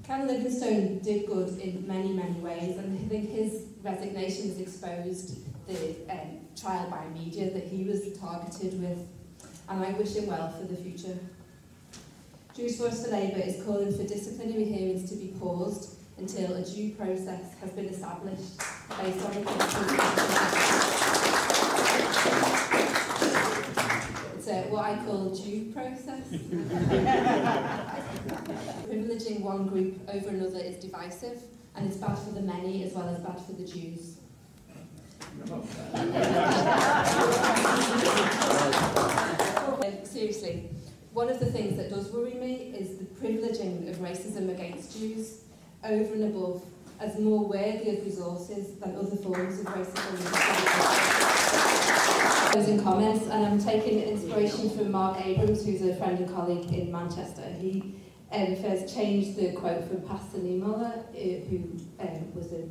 Ken Livingstone did good in many, many ways, and I think his resignation has exposed the trial by media that he was targeted with, and I wish him well for the future. Jewish Voice for Labour is calling for disciplinary hearings to be paused until a due process has been established based on the It's what I call due process. Privileging one group over another is divisive, and it's bad for the many as well as bad for the Jews. Seriously, one of the things that does worry me is the privileging of racism against Jews over and above as more worthy of resources than other forms of racism. Closing comments, and I'm taking inspiration from Marc, who's a friend and colleague in Manchester. He first changed the quote from Pastor Niemoller, who was a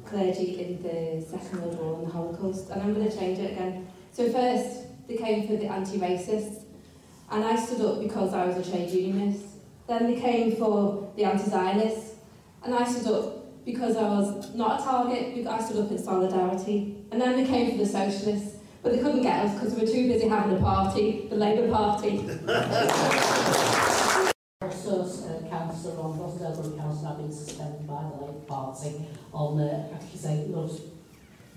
clergy in the Second World War and the Holocaust, and I'm going to change it again. So first, they came for the anti-racists, and I stood up because I was a trade unionist. Then they came for the anti-Zionists, and I stood up because I was not a target, I stood up in solidarity. And then they came for the socialists, but they couldn't get us because we were too busy having a party, the Labour Party. Councillor on Rosendale Council have been suspended by the Labour Party on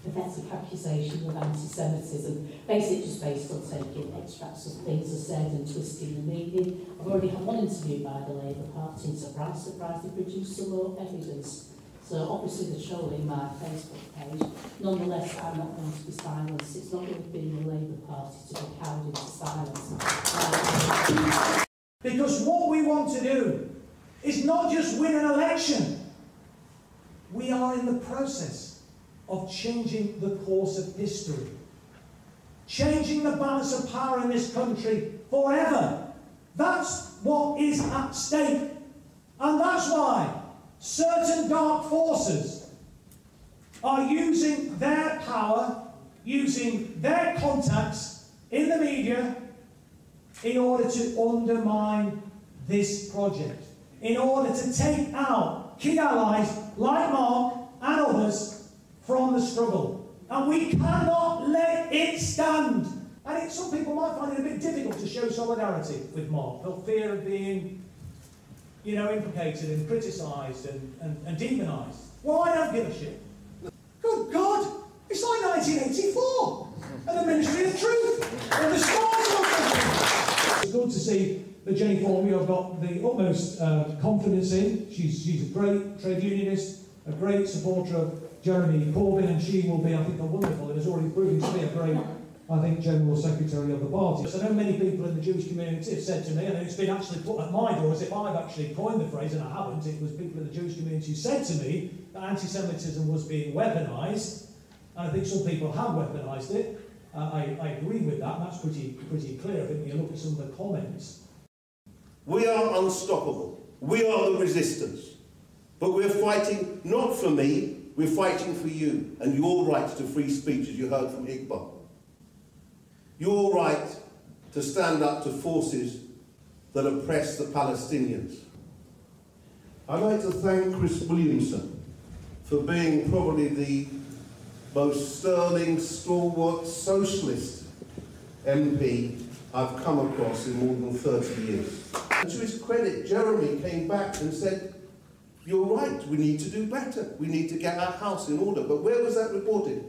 pathetic accusation of antisemitism, basically just based on taking extracts of things are said and twisting the meaning. I've already had one interview by the Labour Party, and surprised they produced some more evidence. So obviously they're trolling my Facebook page. Nonetheless, I'm not going to be silenced. It's not going to be the Labour Party to be cowed into silence. Because what we want to do is not just win an election. We are in the process of changing the course of history. Changing the balance of power in this country forever. That's what is at stake. And that's why certain dark forces are using their power, using their contacts in the media in order to undermine this project, in order to take out key allies like Marc and others from the struggle. And we cannot let it stand. And some people might find it a bit difficult to show solidarity with Marc, for fear of being, implicated and criticised and demonised. Well, I don't give a shit. Good God, it's like 1984 and the Ministry of Truth and the stars of the It's good to see that Jenny Formby I've got the utmost confidence in. She's a great trade unionist, a great supporter of Jeremy Corbyn, and she will be, I think, a wonderful and has already proven to be a great, I think, General Secretary of the party. So I know many people in the Jewish community have said to me, and it's been actually put at my door as if I've actually coined the phrase, and I haven't. It was people in the Jewish community who said to me that anti-Semitism was being weaponised, and I think some people have weaponised it. I agree with that, and that's pretty clear, I think, when you look at some of the comments. We are unstoppable. We are the resistance. But we're fighting not for me, we're fighting for you and your right to free speech, as you heard from Iqbal. Your right to stand up to forces that oppress the Palestinians. I'd like to thank Chris Williamson for being probably the most sterling, stalwart, socialist MP I've come across in more than 30 years. And to his credit, Jeremy came back and said, "You're right, we need to do better. We need to get our house in order." But where was that reported?